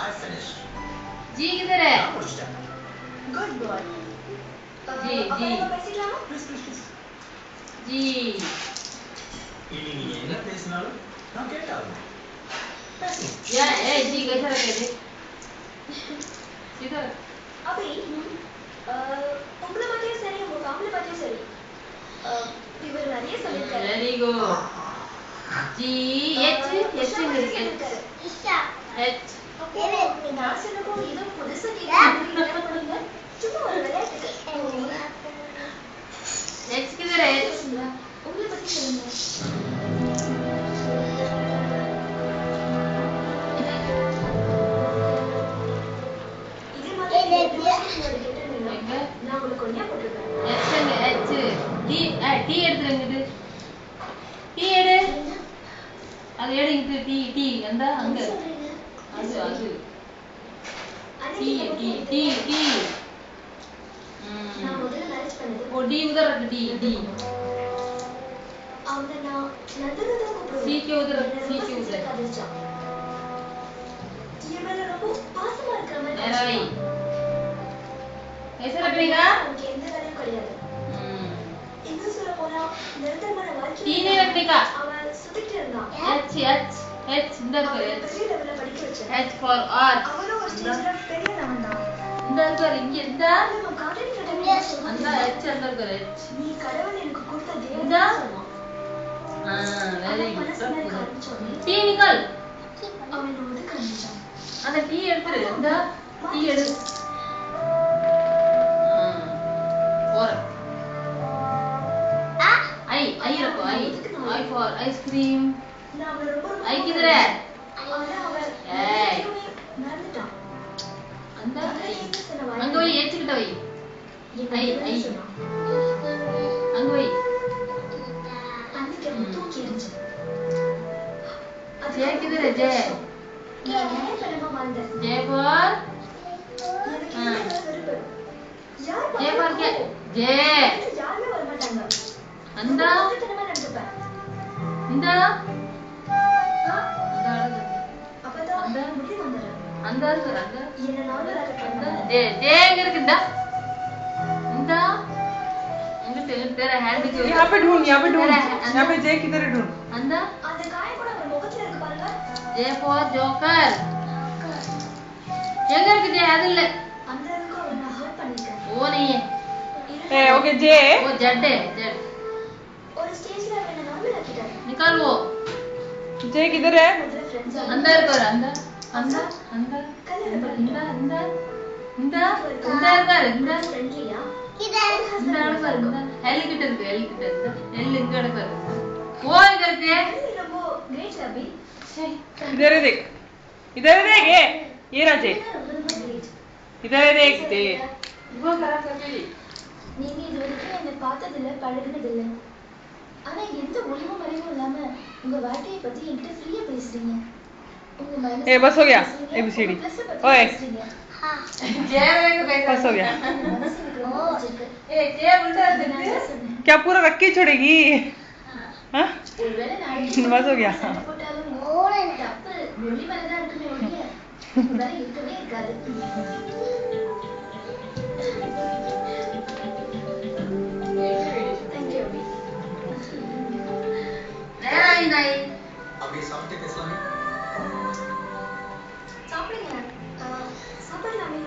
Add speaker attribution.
Speaker 1: जी किधर है?
Speaker 2: Good boy.
Speaker 1: जी जी जी या ए जी कैसा रखे थे इधर
Speaker 2: अभी உங்களை பத்தியும் சரி உங்க ஃபேமிலி பத்தியும் சரி இவர் நிறைய சொல்லியிருக்காரு.
Speaker 1: वेरी गुड जी एच एच
Speaker 2: சொல்லியிருக்காரு.
Speaker 1: एच
Speaker 2: நான் சொன்னப்போ ஏதோ புதுசா கேட்க என்ன பண்ணீங்க? சும்மா ஒரு விளையாட்டுக்கு.
Speaker 1: एच किधर है एच
Speaker 2: உங்களை பத்தி சொல்லுங்க. இதே மாதிரி நான் உங்களுக்கு கொண்டே போட்டிருக்கேன்.
Speaker 1: एच एच डी टी எடுத்துறங்க டி எடு அது எடுங்க டி டி அந்த அங்க அது அது टी टी टी टी
Speaker 2: நான் முதல்ல மேரேஜ் பண்ணது
Speaker 1: वो डी उधर रख डी डी
Speaker 2: அவனை நான் நந்தனை தான் கூப்பிடுவேன்.
Speaker 1: सी के उधर सी के उधर
Speaker 2: காதலிச்சான். என் மேல ரொம்ப பாசமா இருக்கிற மாதிரி
Speaker 1: मेरा भाई
Speaker 2: காமிச்சான்.
Speaker 1: ऐसे रखेगा
Speaker 2: அவனுக்கு எந்த வேலையும் கிடையாது. இன்னும் சொல்ல போனா நிரந்தரமான வாழ்க்கை
Speaker 1: टी नहीं रखने का
Speaker 2: அவன் சுத்திட்டு இருந்தான்.
Speaker 1: एच एच एच इधर कर
Speaker 2: அவனை
Speaker 1: एच
Speaker 2: பெரிய லெவல்ல படிக்க வச்சேன்.
Speaker 1: एच फॉर आर्ट
Speaker 2: அவனும் ஒரு ஸ்டேஜ்ல பெரிய லெவல் தான்.
Speaker 1: अंदर कर இங்க இந்த
Speaker 2: நம்ம காதலிக்கிற டைம்ல
Speaker 1: அந்த एच अंदर कर एच
Speaker 2: நீ கடவுள் எனக்கு கொடுத்த தேவன்
Speaker 1: இந்தா?
Speaker 2: சொன்னான்.
Speaker 1: वेरी
Speaker 2: அவன் மனசுல
Speaker 1: गुड
Speaker 2: இருக்க ஆரம்பிச்சோடனே
Speaker 1: टी निकल
Speaker 2: அவன் என்னை ஒதுக்க ஆரம்பிச்சான்.
Speaker 1: அந்த டீ எடுத்துரு இந்த டீ எடு और आई आई रखो आई आई फॉर आइसक्रीम
Speaker 2: நான் அவனை ரொம்ப ரொம்ப
Speaker 1: आई किधर है
Speaker 2: ஆனா அவன்
Speaker 1: ஏய்.
Speaker 2: எதுவுமே மறந்துட்டான்.
Speaker 1: அந்த ஐ
Speaker 2: என்ன சொன்ன
Speaker 1: அங்க போய் ஏச்சிக்கிட்ட வை ஐ ஐ
Speaker 2: சொன்னான்.
Speaker 1: அங்க வை
Speaker 2: அன்னைக்கு அவன் தூக்கி எறிஞ்சான்.
Speaker 1: ஜெய கிதர் है जय
Speaker 2: நான் நியாயப்படமா வாழ்ந்தேன்.
Speaker 1: जय फॉर
Speaker 2: எனக்கு இந்த வேலை வெறுப்பு. யார்
Speaker 1: जय फॉर क्या जय
Speaker 2: பார்த்தாலும் யாருமே வர மாட்டாங்க.
Speaker 1: அந்த
Speaker 2: நான் முரட்டுத்தனமா நடந்துப்பேன்.
Speaker 1: இந்த
Speaker 2: ஆ,
Speaker 1: அந்த
Speaker 2: அப்பதான்
Speaker 1: அந்த?
Speaker 2: முடிவு வந்துடுறேன்.
Speaker 1: அந்த இருக்கு அந்த
Speaker 2: என்ன நானும் வேலை
Speaker 1: அந்த
Speaker 2: பண்ணேன்.
Speaker 1: ஜெய ஜெய எங்க இருக்கு இந்த இந்த எங்க तेरा हैंड के
Speaker 3: यहाँ पे ढूंढ यहाँ पे जय किधर है ढूंढ
Speaker 1: அந்த
Speaker 2: அந்த காயம் கூட அவன் முகத்துல இருக்கு பாருங்க.
Speaker 1: जय फॉर जोकर எங்க இருக்கு ஜெய அது இல்ல
Speaker 2: அந்த அளவுக்கு அவனை நான் ஹர்ட் பண்ணிருக்கேன்.
Speaker 1: वो नहीं है
Speaker 3: ए ओके जय
Speaker 1: वो जेड है जेड
Speaker 2: ஒரு ஸ்டேஜ்ல அவன் என்ன நார்மல் ஆக்கிட்டாரு.
Speaker 1: निकाल वो
Speaker 3: जय किधर है
Speaker 2: முதல்ல ஃப்ரெண்ட்ஸ்
Speaker 1: अंदर कर अंदर अंदर अंदर अंदर अंदर अंदर अंदर
Speaker 2: ஃப்ரெண்ட்லியா
Speaker 1: இந்த இடத்துல இருக்கு எல் கிட்ட இருக்கு எல் கிட்ட இருக்கு எல் இங்க இருக்கு ஓ இங்க இருக்கு
Speaker 2: ரொம்ப கிரேட் அபி.
Speaker 3: इधर है देख ये रहा जय
Speaker 2: ரொம்ப ரொம்ப கிரேட்.
Speaker 3: इधर है देख जय
Speaker 1: वो खराब कर दी
Speaker 2: நீங்க இது வரைக்கும் என்ன பார்த்ததில்ல பழகுனதில்ல. ஆனா எந்த ஒளிவும் மறைவும் இல்லாம உங்க வாழ்க்கையை பத்தி என்கிட்ட ஃப்ரீயா பேசுறீங்க. உங்க மனசு
Speaker 3: ए बस हो गया ABCD ओए
Speaker 1: जय को कैसा
Speaker 3: बस हो गया
Speaker 2: மனசு எனக்கு ரொம்ப பிடிச்சிருக்கு.
Speaker 1: ए जय उल्टा
Speaker 2: நான்
Speaker 1: देते
Speaker 2: தான் சொன்னேன்.
Speaker 3: क्या पूरा रख के छोड़ेगी हाँ
Speaker 2: ஒருவேளை நாளைக்கு
Speaker 3: बस हो गया
Speaker 2: சண்டை போட்டாலும் தப்பு வெள்ளி மேலதான் இருக்குமே ஒழிய உங்க மேல இருக்கவே இருக்காது. Thank you, அபி.
Speaker 1: नहीं नहीं
Speaker 4: அப்படியே சாப்பிட்டு பேசலாமே.
Speaker 2: சாப்பிடுங்க. சாப்பிடலாமே.